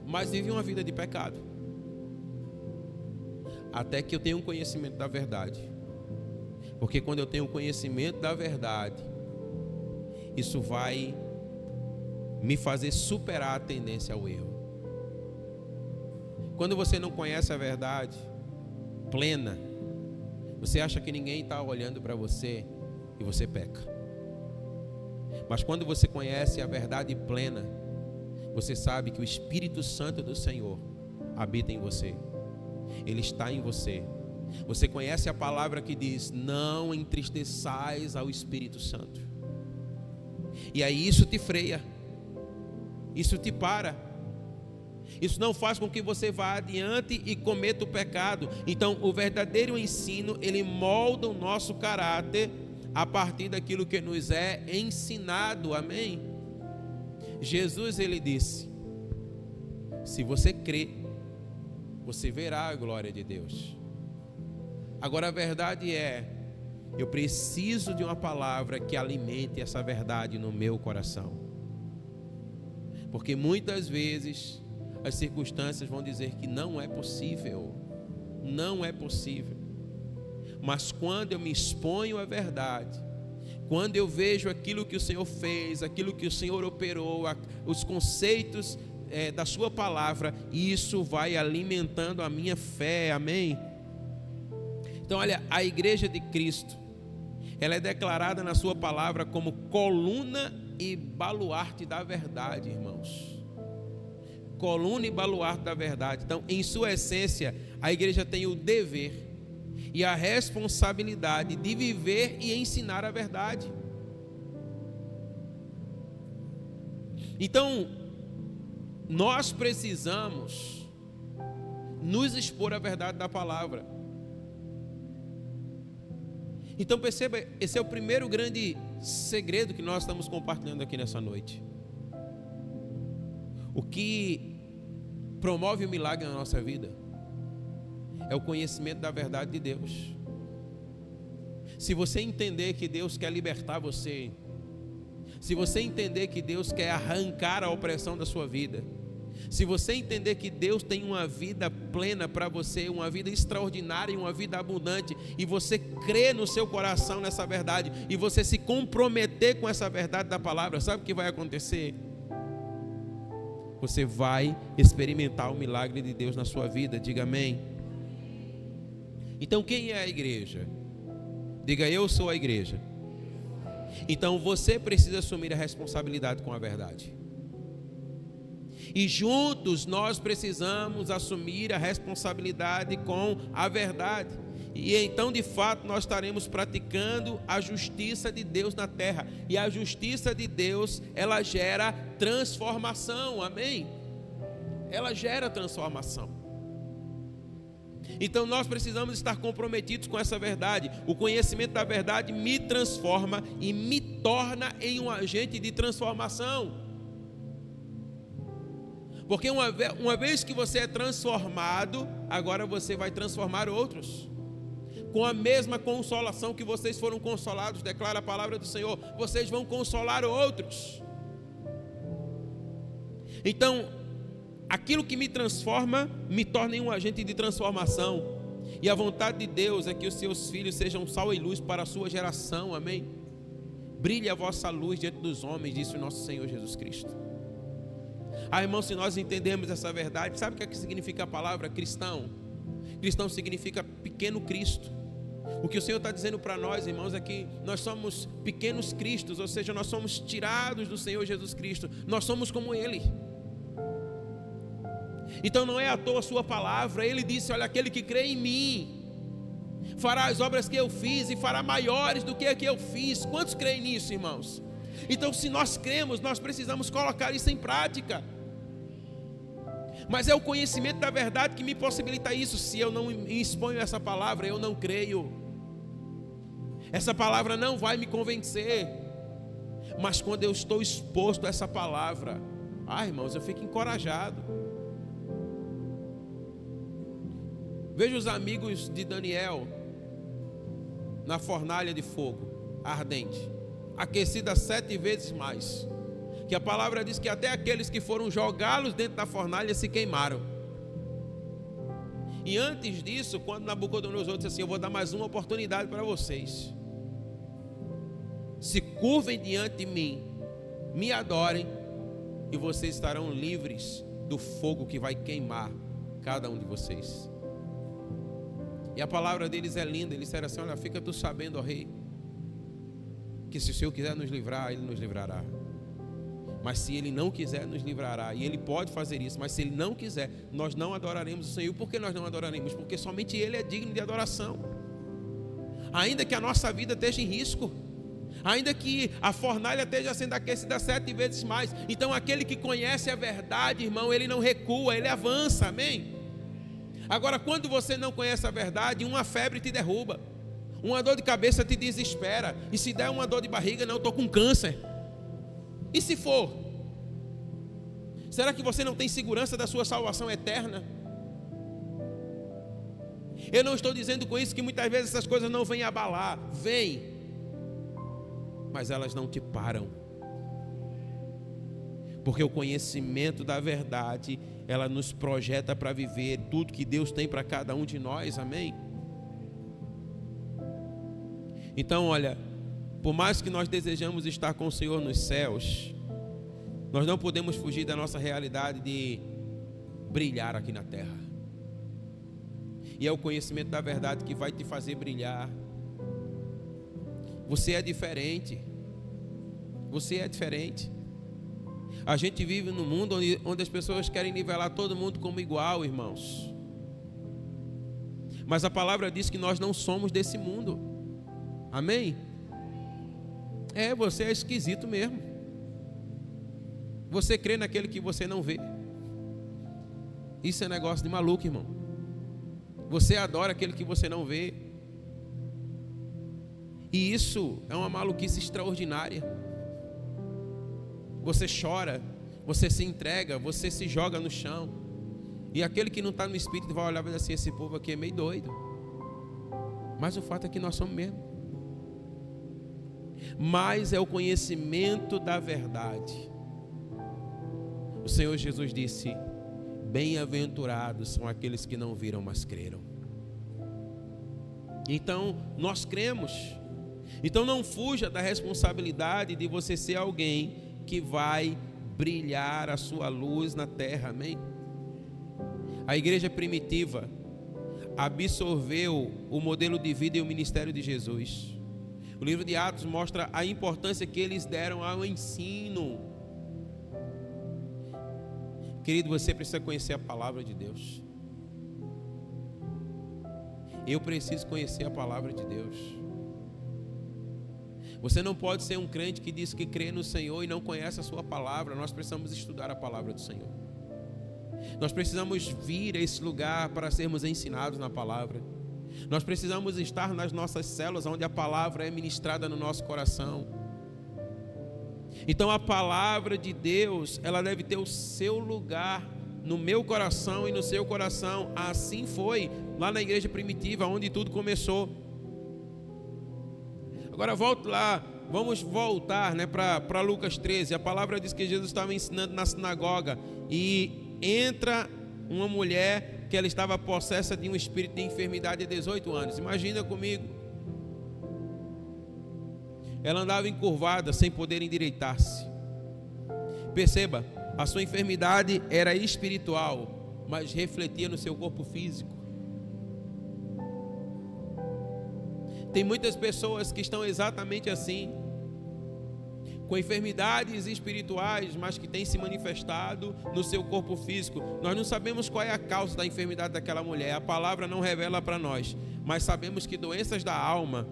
mas vive uma vida de pecado. Até que eu tenha um conhecimento da verdade. Porque quando eu tenho conhecimento da verdade, isso vai me fazer superar a tendência ao erro. Quando você não conhece a verdade plena, você acha que ninguém está olhando para você e você peca. Mas quando você conhece a verdade plena, você sabe que o Espírito Santo do Senhor habita em você. Ele está em você. Você conhece a palavra que diz: não entristeçais ao Espírito Santo. E aí isso te freia, isso te para, isso não faz com que você vá adiante e cometa o pecado. Então o verdadeiro ensino, ele molda o nosso caráter a partir daquilo que nos é ensinado. Amém? Jesus, ele disse: se você crê, você verá a glória de Deus. Agora a verdade é, eu preciso de uma palavra que alimente essa verdade no meu coração. Porque muitas vezes as circunstâncias vão dizer que não é possível. Não é possível. Mas quando eu me exponho à verdade, quando eu vejo aquilo que o Senhor fez, aquilo que o Senhor operou, os conceitos da sua palavra, isso vai alimentando a minha fé. Amém? Então, olha, a igreja de Cristo, ela é declarada na sua palavra como coluna e baluarte da verdade, irmãos. Coluna e baluarte da verdade. Então, em sua essência, a igreja tem o dever e a responsabilidade de viver e ensinar a verdade. Então, nós precisamos nos expor à verdade da palavra. Então perceba, esse é o primeiro grande segredo que nós estamos compartilhando aqui nessa noite. O que promove o milagre na nossa vida é o conhecimento da verdade de Deus. Se você entender que Deus quer libertar você, se você entender que Deus quer arrancar a opressão da sua vida, se você entender que Deus tem uma vida plena para você, uma vida extraordinária e uma vida abundante, e você crê no seu coração nessa verdade, e você se comprometer com essa verdade da palavra, sabe o que vai acontecer? Você vai experimentar o milagre de Deus na sua vida. Diga amém. Então quem é a igreja? Diga: eu sou a igreja. Então você precisa assumir a responsabilidade com a verdade. E juntos nós precisamos assumir a responsabilidade com a verdade. E então de fato nós estaremos praticando a justiça de Deus na terra. E a justiça de Deus, ela gera transformação. Amém? Ela gera transformação. Então nós precisamos estar comprometidos com essa verdade. O conhecimento da verdade me transforma e me torna em um agente de transformação. Porque uma vez que você é transformado, agora você vai transformar outros. Com a mesma consolação que vocês foram consolados, declara a palavra do Senhor, vocês vão consolar outros. Então, aquilo que me transforma, me torna em um agente de transformação. E a vontade de Deus é que os seus filhos sejam sal e luz para a sua geração, amém? Brilhe a vossa luz diante dos homens, disse o nosso Senhor Jesus Cristo. Irmão, se nós entendemos essa verdade, sabe o que significa a palavra cristão? Cristão significa pequeno Cristo. O que o Senhor está dizendo para nós, irmãos, é que nós somos pequenos Cristos, ou seja, nós somos tirados do Senhor Jesus Cristo, nós somos como Ele. Então não é à toa a sua palavra. Ele disse, olha, aquele que crê em mim fará as obras que eu fiz e fará maiores do que a que eu fiz. Quantos creem nisso, irmãos? Então, se nós cremos, nós precisamos colocar isso em prática. Mas é o conhecimento da verdade que me possibilita isso. Se eu não exponho essa palavra, eu não creio. Essa palavra não vai me convencer. Mas quando eu estou exposto a essa palavra, irmãos, eu fico encorajado. Veja os amigos de Daniel na fornalha de fogo ardente, aquecida 7 vezes mais. Que a palavra diz que até aqueles que foram jogá-los dentro da fornalha se queimaram. E antes disso, quando Nabucodonosor disse assim, eu vou dar mais uma oportunidade para vocês. Se curvem diante de mim, me adorem, e vocês estarão livres do fogo que vai queimar cada um de vocês. E a palavra deles é linda. Eles disseram assim, olha, fica tu sabendo, ó rei, que se o Senhor quiser nos livrar, Ele nos livrará. Mas se Ele não quiser, nos livrará. E Ele pode fazer isso, mas se Ele não quiser, nós não adoraremos o Senhor. Por que nós não adoraremos? Porque somente Ele é digno de adoração. Ainda que a nossa vida esteja em risco, ainda que a fornalha esteja sendo aquecida 7 vezes mais, então aquele que conhece a verdade, irmão, ele não recua, ele avança, amém? Agora, quando você não conhece a verdade, uma febre te derruba, uma dor de cabeça te desespera, e se der uma dor de barriga, não, eu estou com câncer. E se for? Será que você não tem segurança da sua salvação eterna? Eu não estou dizendo com isso que muitas vezes essas coisas não vêm abalar. Vêm, mas elas não te param. Porque o conhecimento da verdade, ela nos projeta para viver tudo que Deus tem para cada um de nós, amém? Então, olha, por mais que nós desejamos estar com o Senhor nos céus, nós não podemos fugir da nossa realidade de brilhar aqui na terra. E é o conhecimento da verdade que vai te fazer brilhar. Você é diferente. Você é diferente. A gente vive num mundo onde as pessoas querem nivelar todo mundo como igual, irmãos. Mas a palavra diz que nós não somos desse mundo. Amém? Você é esquisito mesmo. Você crê naquele que você não vê. Isso é negócio de maluco, irmão. Você adora aquele que você não vê. E isso é uma maluquice extraordinária. Você chora, você se entrega, você se joga no chão. E aquele que não está no espírito vai olhar e vai dizer assim, esse povo aqui é meio doido. Mas o fato é que nós somos mesmo. Mas é o conhecimento da verdade. O Senhor Jesus disse, bem-aventurados são aqueles que não viram, mas creram. Então, nós cremos. Então não fuja da responsabilidade de você ser alguém que vai brilhar a sua luz na terra, amém? A igreja primitiva absorveu o modelo de vida e o ministério de Jesus. O livro de Atos mostra a importância que eles deram ao ensino. Querido, você precisa conhecer a palavra de Deus. Eu preciso conhecer a palavra de Deus. Você não pode ser um crente que diz que crê no Senhor e não conhece a sua palavra. Nós precisamos estudar a palavra do Senhor. Nós precisamos vir a esse lugar para sermos ensinados na palavra. Nós precisamos estar nas nossas células, onde a palavra é ministrada no nosso coração. Então a palavra de Deus, ela deve ter o seu lugar no meu coração e no seu coração. Assim foi lá na igreja primitiva, onde tudo começou. Agora volto lá, vamos voltar, para Lucas 13. A palavra diz que Jesus estava ensinando na sinagoga e entra uma mulher que ela estava possessa de um espírito de enfermidade há 18 anos. Imagina comigo. Ela andava encurvada, sem poder endireitar-se. Perceba, a sua enfermidade era espiritual, mas refletia no seu corpo físico. Tem muitas pessoas que estão exatamente assim, com enfermidades espirituais, mas que têm se manifestado no seu corpo físico. Nós não sabemos qual é a causa da enfermidade daquela mulher, a palavra não revela para nós, mas sabemos que doenças da alma,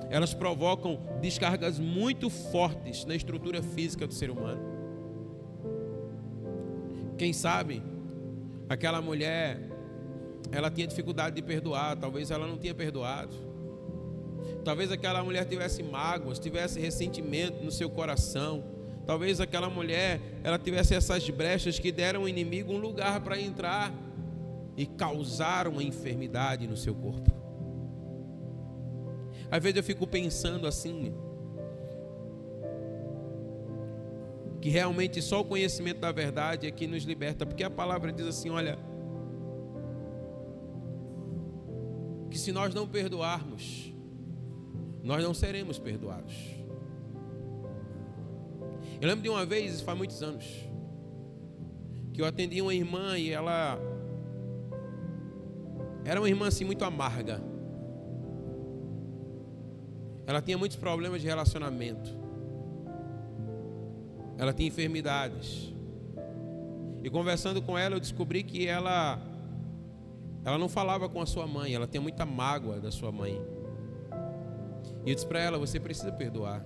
elas provocam descargas muito fortes na estrutura física do ser humano. Quem sabe, aquela mulher, ela tinha dificuldade de perdoar, talvez ela não tinha perdoado. Talvez aquela mulher tivesse mágoas, tivesse ressentimento no seu coração. Talvez aquela mulher, ela tivesse essas brechas que deram ao inimigo um lugar para entrar e causar uma enfermidade no seu corpo. Às vezes eu fico pensando assim, que realmente só o conhecimento da verdade é que nos liberta, porque a palavra diz assim, olha, que se nós não perdoarmos, nós não seremos perdoados. Eu lembro de uma vez, faz muitos anos, que eu atendi uma irmã e ela era uma irmã assim muito amarga. Ela tinha muitos problemas de relacionamento. Ela tinha enfermidades. E conversando com ela, eu descobri que ela não falava com a sua mãe. Ela tinha muita mágoa da sua mãe. E eu disse para ela, você precisa perdoar.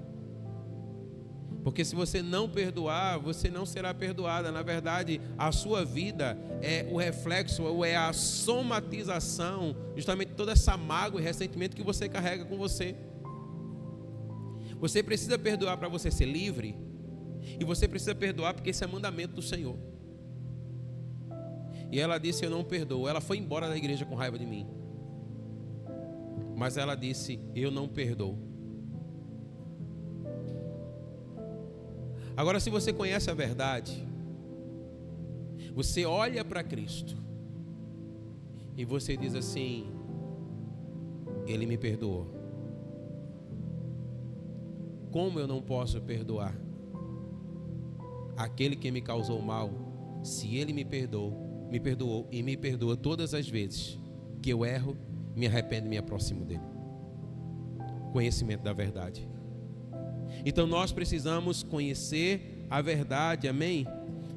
Porque se você não perdoar, você não será perdoada. Na verdade, a sua vida é o reflexo, ou é a somatização, justamente toda essa mágoa e ressentimento que você carrega com você. Você precisa perdoar para você ser livre. E você precisa perdoar porque esse é mandamento do Senhor. E ela disse, eu não perdoo. Ela foi embora da igreja com raiva de mim. Mas ela disse, eu não perdoo. Agora, se você conhece a verdade, você olha para Cristo e você diz assim, Ele me perdoou. Como eu não posso perdoar aquele que me causou mal, se Ele me perdoou e me perdoa todas as vezes que eu erro, me arrependo e me aproximo dele? Conhecimento da verdade. Então nós precisamos conhecer a verdade, amém?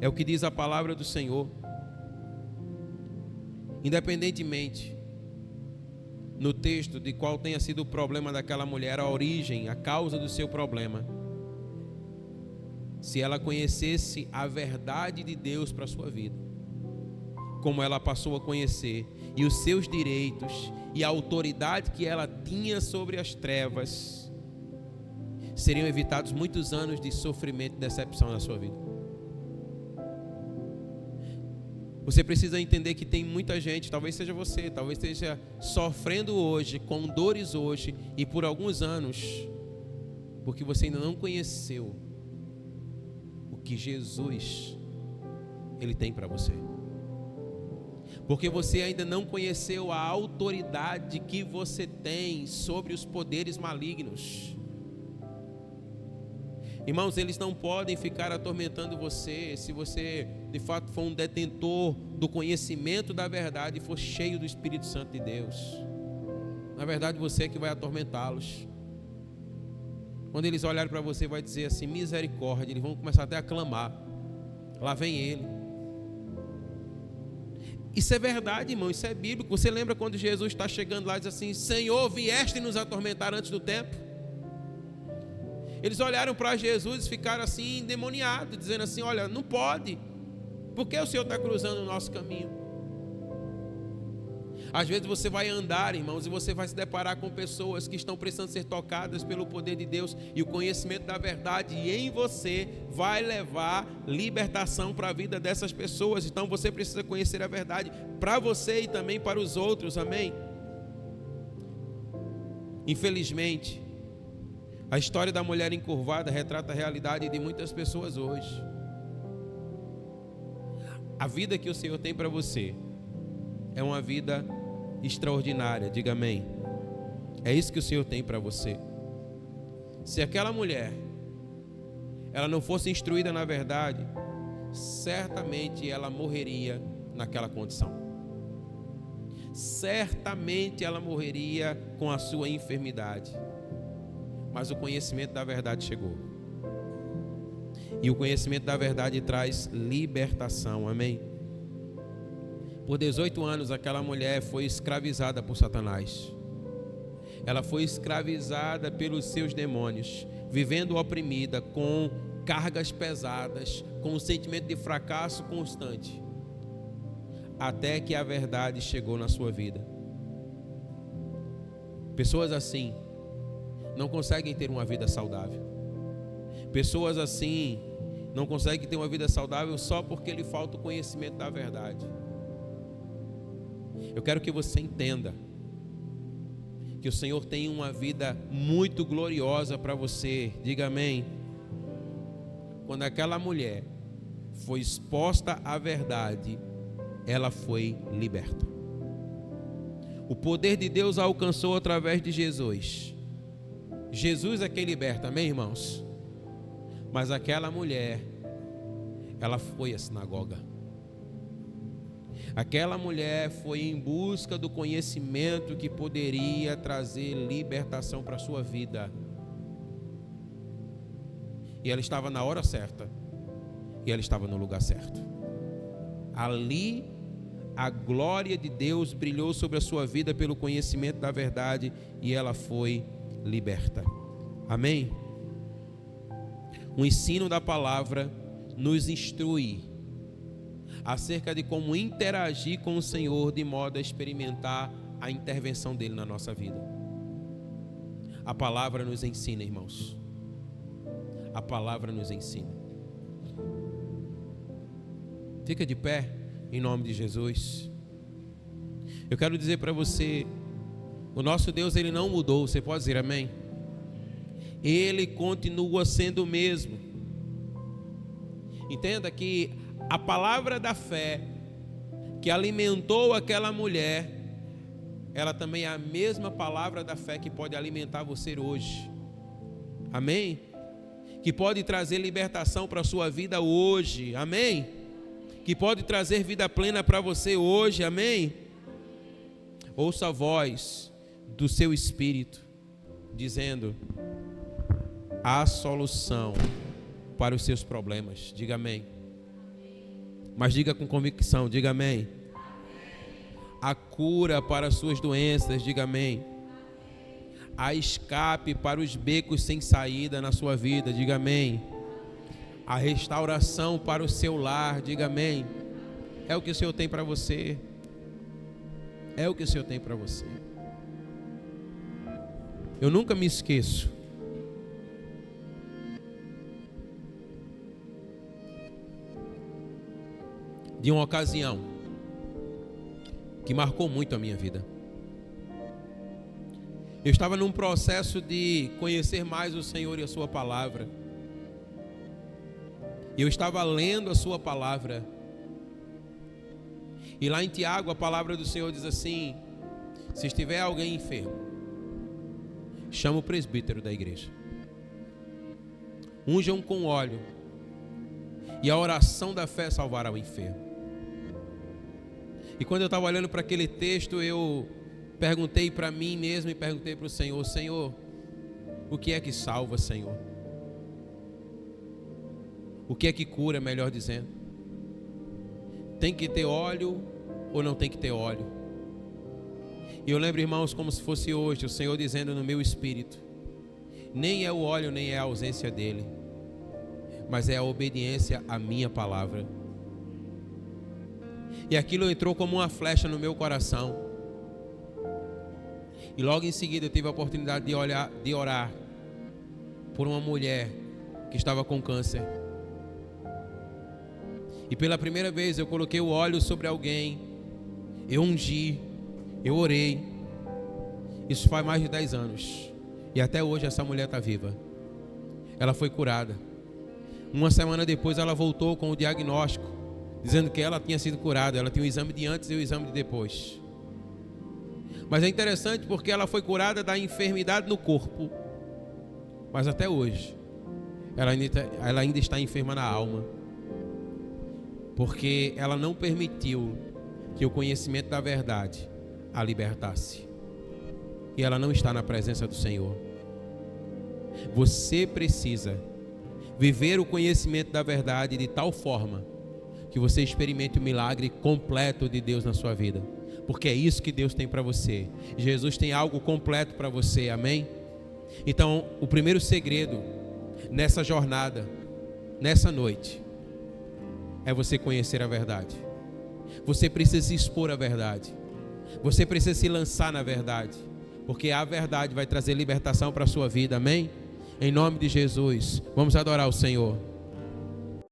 É o que diz a palavra do Senhor. Independentemente no texto de qual tenha sido o problema daquela mulher, a origem, a causa do seu problema, se ela conhecesse a verdade de Deus para a sua vida, como ela passou a conhecer, e os seus direitos e a autoridade que ela tinha sobre as trevas, seriam evitados muitos anos de sofrimento e decepção na sua vida. Você precisa entender que tem muita gente, talvez seja você, talvez esteja sofrendo hoje, com dores hoje, e por alguns anos, porque você ainda não conheceu o que Jesus, Ele tem para você. Porque você ainda não conheceu a autoridade que você tem sobre os poderes malignos. Irmãos, eles não podem ficar atormentando você se você de fato for um detentor do conhecimento da verdade e for cheio do Espírito Santo de Deus. Na verdade, você é que vai atormentá-los. Quando eles olharem para você, vai dizer assim, misericórdia. Eles vão começar até a clamar, lá vem ele. Isso é verdade, irmão, isso é bíblico. Você lembra quando Jesus está chegando lá e diz assim, Senhor, vieste nos atormentar antes do tempo? Eles olharam para Jesus e ficaram assim endemoniados, dizendo assim, olha, não pode. Por que o Senhor está cruzando o nosso caminho? Às vezes você vai andar, irmãos, e você vai se deparar com pessoas que estão precisando ser tocadas pelo poder de Deus, e o conhecimento da verdade em você vai levar libertação para a vida dessas pessoas. Então você precisa conhecer a verdade para você e também para os outros, amém? Infelizmente, a história da mulher encurvada retrata a realidade de muitas pessoas hoje. A vida que o Senhor tem para você é uma vida extraordinária, diga amém. É isso que o Senhor tem para você. Se aquela mulher, ela não fosse instruída na verdade, certamente ela morreria naquela condição. Certamente ela morreria com a sua enfermidade. Mas o conhecimento da verdade chegou. E o conhecimento da verdade traz libertação, amém? Por 18 anos aquela mulher foi escravizada por Satanás. Ela foi escravizada pelos seus demônios, vivendo oprimida, com cargas pesadas, com um sentimento de fracasso constante, até que a verdade chegou na sua vida. Pessoas assim não conseguem ter uma vida saudável. Pessoas assim não conseguem ter uma vida saudável só porque lhe falta o conhecimento da verdade. Eu quero que você entenda que o Senhor tem uma vida muito gloriosa para você. Diga amém. Quando aquela mulher foi exposta à verdade, ela foi liberta. O poder de Deus a alcançou através de Jesus. Jesus é quem liberta, amém, irmãos? Mas aquela mulher, ela foi à sinagoga. Aquela mulher foi em busca do conhecimento que poderia trazer libertação para a sua vida. E ela estava na hora certa. E ela estava no lugar certo. Ali, a glória de Deus brilhou sobre a sua vida pelo conhecimento da verdade e ela foi liberta. Amém? O ensino da palavra nos instrui acerca de como interagir com o Senhor de modo a experimentar a intervenção dele na nossa vida. A palavra nos ensina, irmãos. A palavra nos ensina. Fica de pé em nome de Jesus. Eu quero dizer para você, o nosso Deus, ele não mudou. Você pode dizer amém? Ele continua sendo o mesmo. Entenda que a palavra da fé que alimentou aquela mulher, ela também é a mesma palavra da fé que pode alimentar você hoje. Amém? Que pode trazer libertação para a sua vida hoje. Amém? Que pode trazer vida plena para você hoje. Amém? Ouça a voz do seu espírito dizendo a solução para os seus problemas. Diga amém. Mas diga com convicção, diga amém. A cura para as suas doenças, diga amém. A escape para os becos sem saída na sua vida, diga amém. A restauração para o seu lar, diga amém. É o que o Senhor tem para você. É o que o Senhor tem para você. Eu nunca me esqueço de uma ocasião que marcou muito a minha vida. Eu estava num processo de conhecer mais o Senhor e a sua palavra. Eu estava lendo a sua palavra. E lá em Tiago, a palavra do Senhor diz assim: se estiver alguém enfermo, chama o presbítero da igreja. Unjam com óleo, e a oração da fé salvará o enfermo. E quando eu estava olhando para aquele texto, eu perguntei para mim mesmo e perguntei para o Senhor: Senhor, o que é que salva, Senhor? O que é que cura, melhor dizendo? Tem que ter óleo ou não tem que ter óleo? E eu lembro, irmãos, como se fosse hoje, o Senhor dizendo no meu espírito: nem é o óleo, nem é a ausência dele, mas é a obediência à minha palavra. E aquilo entrou como uma flecha no meu coração. E logo em seguida eu tive a oportunidade de orar por uma mulher que estava com câncer. E pela primeira vez eu coloquei o óleo sobre alguém, eu ungi, eu orei. Isso faz mais de 10 anos. E até hoje essa mulher está viva. Ela foi curada. Uma semana depois ela voltou com o diagnóstico, dizendo que ela tinha sido curada. Ela tinha o exame de antes e o exame de depois. Mas é interessante porque ela foi curada da enfermidade no corpo. Mas até hoje ela ainda está enferma na alma. Porque ela não permitiu que o conhecimento da verdade a libertasse. E ela não está na presença do Senhor. Você precisa viver o conhecimento da verdade de tal forma que você experimente o milagre completo de Deus na sua vida. Porque é isso que Deus tem para você. Jesus tem algo completo para você, amém? Então, o primeiro segredo nessa jornada, nessa noite, é você conhecer a verdade. Você precisa se expor à verdade. Você precisa se lançar na verdade. Porque a verdade vai trazer libertação para a sua vida, amém? Em nome de Jesus, vamos adorar o Senhor.